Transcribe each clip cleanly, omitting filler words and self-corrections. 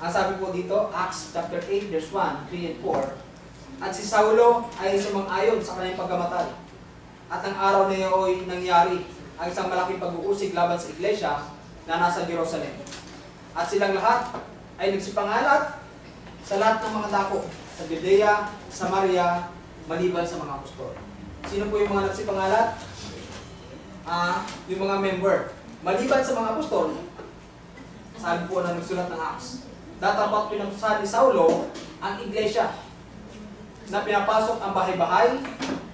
Ang sabi po dito, Acts chapter 8, verse 1, 3 and 4. At si Saulo ay sumang-ayon sa kanyang pagkamatay. At ang araw na iyon nangyari ang isang malaking pag-uusig laban sa iglesia na nasa Jerusalem. At silang lahat ay nagsipangalat sa lahat ng mga dako, sa Judea, Samaria, maliban sa mga apostol. Sino po yung mga nagsipangalat? Yung mga member. Maliban sa mga apostol, sabi po na nagsulat ng Acts. Datapat pinagsusahan ni Saulo ang iglesia na pinapasok ang bahay-bahay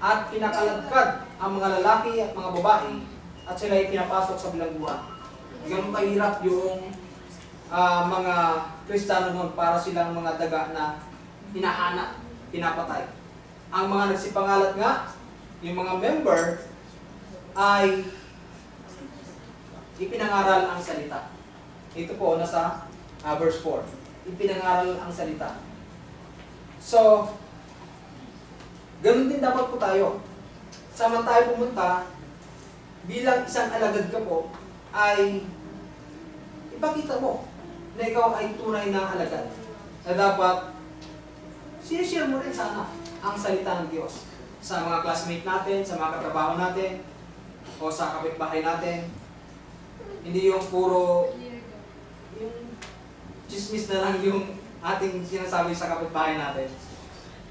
at pinakaladkad ang mga lalaki at mga babae at sila ay pinapasok sa bilangguan. Ganun kahirap yung mga Kristiyano noon para silang mga daga na hinahanap, pinapatay. Ang mga nagsipangalat nga, yung mga member, ay ipinangaral ang salita. Ito po, nasa verse 4. Ipinangaral ang salita. So, ganun din dapat po tayo. Sama tayo pumunta, bilang isang alagad ka po, ay ipakita mo na ikaw ay tunay na alagad. Na dapat, sinishare mo rin sana ang salita ng Diyos sa mga classmate natin, sa mga katrabaho natin, o sa kapitbahay natin. Hindi yung puro, yung chismis na lang yung ating sinasabi sa kapitbahay natin.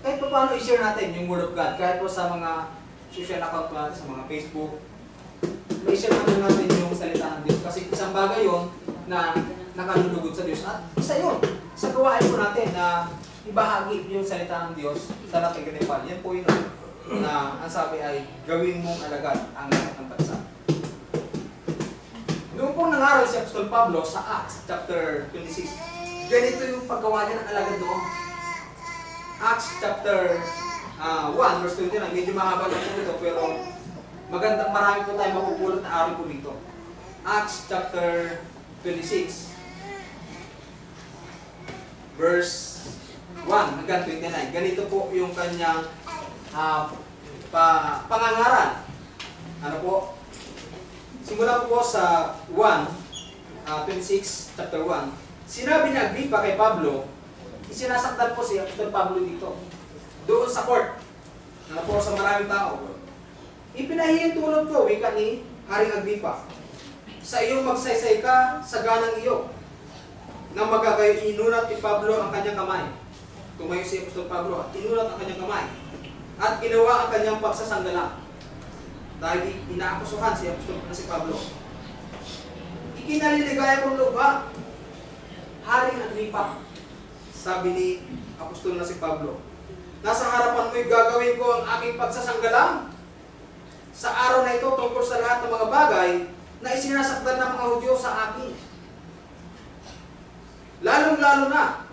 Kahit pa paano i-share natin yung Word of God, kahit po sa mga social account natin, sa mga Facebook, i-share natin yung salita ng Diyos. Kasi isang bagay yun na nakalulugod sa Diyos. At isa yun, sa gawain po natin na ibahagi yung salita ng Diyos sa nating katipan. Yan po yun na ang sabi ay gawin mong alagad ang lahat ng bansa. Noong pong nangaral si Apostol Pablo sa Acts chapter 26, ganito yung paggawa niya ng alagad doon. Acts chapter 1 verse 29, medyo mahaba lang po ito pero magandang marami po tayo mapupulot na araw po dito. Acts chapter 26 verse 1 hanggang 29. Ganito po yung kanyang pangangaral. Ano po? Simula po sa 26 chapter 1. Sinabi ni Agripa kay Pablo, isinasaktan po si Apostol Pablo dito. Doon sa court. Ano po sa maraming tao. Ipinahihintulot ko, wika ni Haring Agripa. Sa iyong magsaysay ka sa ganang iyo. Na magagayo inunat ni Pablo ang kanyang kamay. Tumayo si Apostol Pablo at inunat ang kanyang kamay. At ginawa ang kanyang pagsasanggala. Dahil inaakusuhan si Apostol na si Pablo. Ikinaliligaya kong lupa, Haring Agripa, sabi ni Apostol na si Pablo. Nasa harapan mo'y gagawin ko ang aking pagsasanggalang sa araw na ito tungkol sa lahat ng mga bagay na isinasakdal ng mga Hudyo sa akin. Lalong-lalo na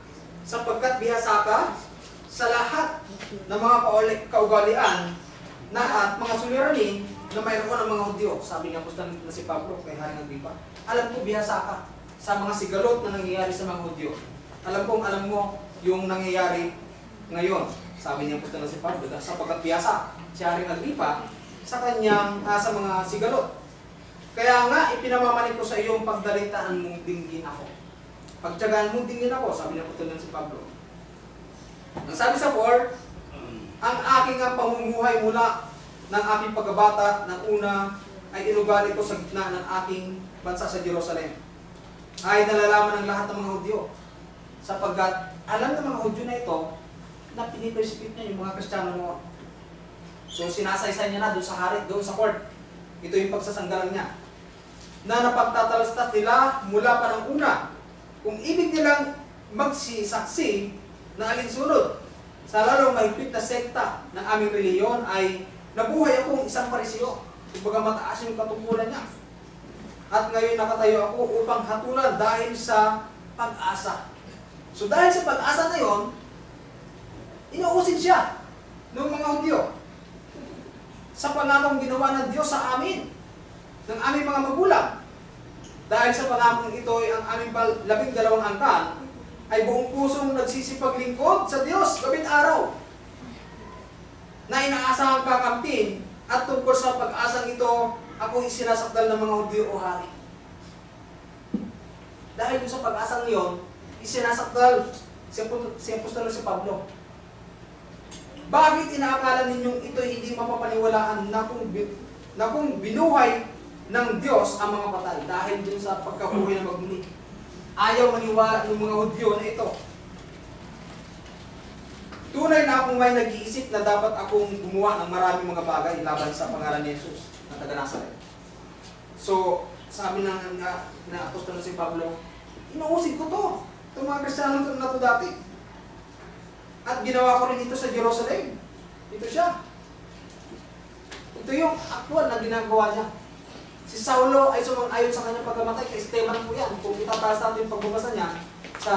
sapagkat bihasa ka sa lahat ng mga kaugalian na at mga suliranin na mayroon ng mga Hudyo. Sabi ng Apostol na si Pablo kay Haring Agripa, alam ko bihasa ka sa mga sigalot na nangyayari sa mga Hudyo. Alam mo yung nangyayari ngayon. Sabi niya Apostol na si Pablo, sapagkat bihasa si Haring Agripa sa kanyang sa mga sigalot. Kaya nga ipinamamanig ko sa iyong pagdalitaan mong dinggin ako. Pagtiyagaan mong dinggin ako, sabi niya Apostol na si Pablo. Ang sabi sa 4, ang aking pamumuhay mula ng aking pagkabata ng una ay inugali ko sa gitna ng aking bansa sa Jerusalem. Ay nalalaman ng lahat ng mga Hudyo. Sapagkat alam ng mga Hudyo na ito na pinipersecute niya yung mga Kristiyano noon. So sinasaysay niya na doon sa hari, doon sa court. Ito yung pagsasanggalang niya. Na napagtatalastas nila mula pa ng una. Kung ibig nilang magsisaksi na alinsunod sa lalong mahigpit na sekta ng aming reliyon ay nabuhay akong isang Pariseo. Kumbaga mataas yung katungkulan niya. At ngayon nakatayo ako upang hatulan dahil sa pag-asa. So dahil sa pag-asa na yun, inuusin siya ng mga Hudyo sa pangakong ginawa ng Diyos sa amin, ng aming mga magulang. Dahil sa pangakong ito ay ang aming 12 angkan ay buong pusong nagsisipaglingkod sa Diyos gabing araw na inaasahang kakampin at tungkol sa pag-asang ito ako isinasakdal ng mga Hudyo o hari. Dahil sa pag-asang iyon, isinasakdal si Apostol si Pablo. Bakit inaakala ninyong ito hindi mapapaniwalaan na kung binuhay ng Diyos ang mga patay dahil dun sa pagkabuhay na magmuli? Ayaw maniwala ng mga Hudyo na ito. Tunay na akong may nag-iisip na dapat akong gumawa ng maraming mga bagay laban sa pangalan ni Jesus na taga Nazaret. So, sabi na Apostol si Pablo, inuusig ko to. Itong mga Kristiyano na to dati. At ginawa ko rin ito sa Jerusalem. Ito siya. Ito yung actual na ginagawa niya. Si Saulo ay sumang-ayon sa kanyang pagkamatay. Kay Esteban po yan. Kung itataas natin yung pagbabasa niya sa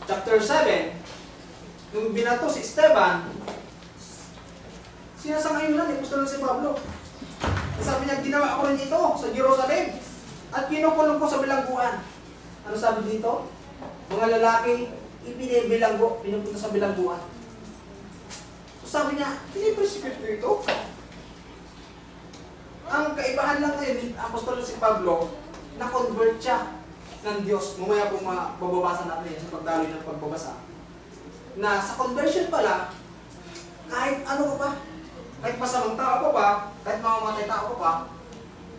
chapter 7, nung binato si Esteban, sinasang-ayon na ni Apostol si Pablo. Sabi niya, ginawa ko rin ito sa Jerusalem. At kinukulong ko sa bilangguan. Ano sabi dito? Mga lalaki, ipinibilanggo, pinupunta sa bilangguan. So sabi niya, pinipresecute ko ito. Ang kaibahan lang ngayon ni Apostol si Pablo, na-convert siya ng Diyos. Mamaya po mababasa natin yan sa pagdaloy ng pagbabasa. Na sa conversion pala, kahit ano pa, kahit masamang tao pa, kahit mamamatay tao pa,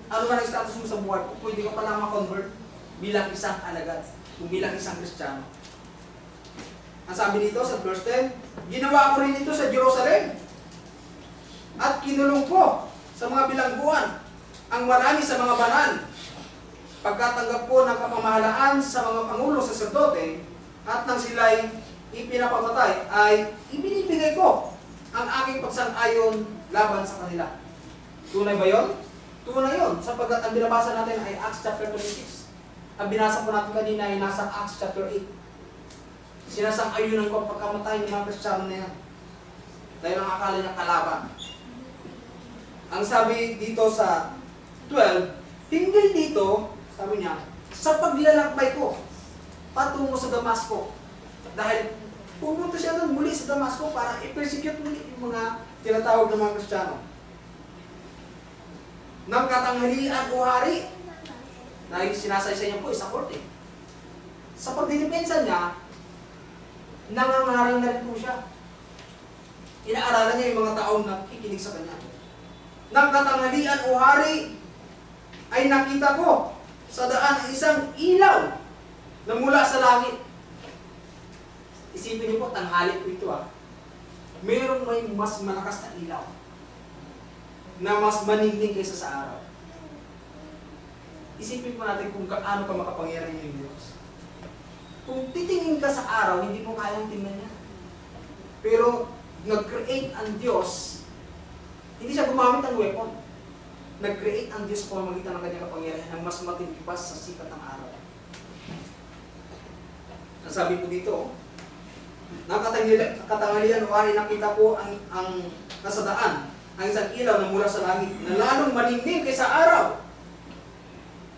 ano man ang status mo sa buhay, pwede ka pala ma-convert bilang isang alagad, o bilang isang Kristiyano. Ang sabi dito sa verse 10, ginawa ko rin ito sa Jerusalem at kinulong ko sa mga bilangguan ang marami sa mga banal. Pagkatanggap ko ng kapamahalaan sa mga pangulo sa sacerdote at nang sila'y ipinapamatay, ay ibinibigay ko ang aking pagsang-ayon laban sa kanila. Tunay ba yun? Tunay yun, sapagkat ang binabasa natin ay Acts chapter 26. Ang binasa po natin kanina ay nasa Acts chapter 8. Sinasang-ayunan ko ang pagkamatay ng mga Kristiyano na yan. Dahil ang akala niya kalaban. Ang sabi dito sa 12, hinggil dito, sabi niya, sa paglalakbay ko, patungo sa Damasco. Dahil pumunta siya doon muli sa Damasco para i-persecute muli yung mga tinatawag ng mga Kristiyano. Nang katanghalian o hari, na sinasaysay niya po sa korte. Sa pagdidepensa niya, nangangaral na rin po siya. Inaaralan niya yung mga taong nakikinig sa kanya. Nang katanghalian o hari, ay nakita ko sa daan isang ilaw na mula sa langit. Isipin niyo po, tanghali po ito Merong may mas malakas na ilaw na mas manigning kaysa sa araw. Isipin po natin kung gaano ka makapangyarihan yung Diyos. Kung titingin ka sa araw, hindi mo kayang tingnan niya. Pero nag-create ang Diyos, hindi siya gumamit ng weapon. Nag-create ang Diyos kung magitan ng kanyang kapangyarihan ng mas matindi pa sa sikat ng araw. Ang sabi po dito, nang katanghalian o hari, nakita ko ang nasa daan, ang isang ilaw na mula sa langit, na lalong maningning kaysa araw,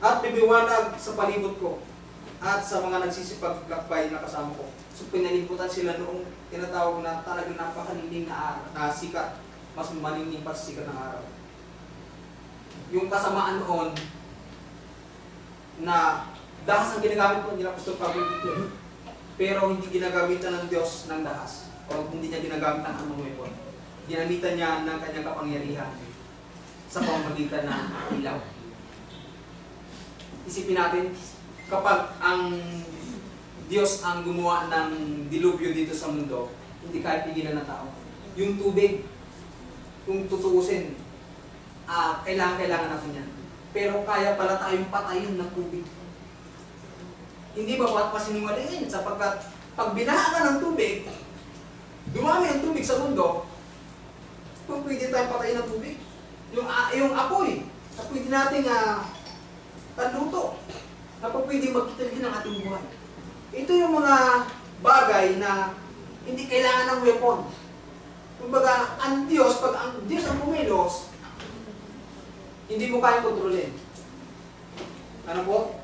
at bibiwanag sa palibot ko, at sa mga nagsisipag-lakbay na kasama ko. So pinalibutan sila noong tinatawag na talagang napakaningning na sikat, mas maningning pa sa sikat ng araw. Yung kasamaan noon, na dahas ang ginagamit po nila Apostol Pablo dito, pero hindi ginagamitan ng Diyos ng dahas, o hindi niya ginagamit ng anong weapon. Ginamitan niya ng kanyang kapangyarihan sa pamamagitan ng ilaw. Isipin natin, kapag ang Diyos ang gumawa ng dilubyo dito sa mundo, hindi kahit pigilan ng tao. Yung tubig, kung tutuusin, kailangan natin yan. Pero kaya pala tayong patayin ng tubig. Hindi ba ba't pasinungalingan? Sapagkat pag binaha ka ng tubig, dumami ang tubig sa mundo, kung pwede tayong patayin ng tubig. Yung apoy, na pwede natin panluto, na pwede magkitalin ng ating buhay. Ito yung mga bagay na hindi kailangan ng weapon. Kumbaga, ang Diyos, pag ang Diyos ang pumilos, hindi mo kayang kontrolin. Ano po?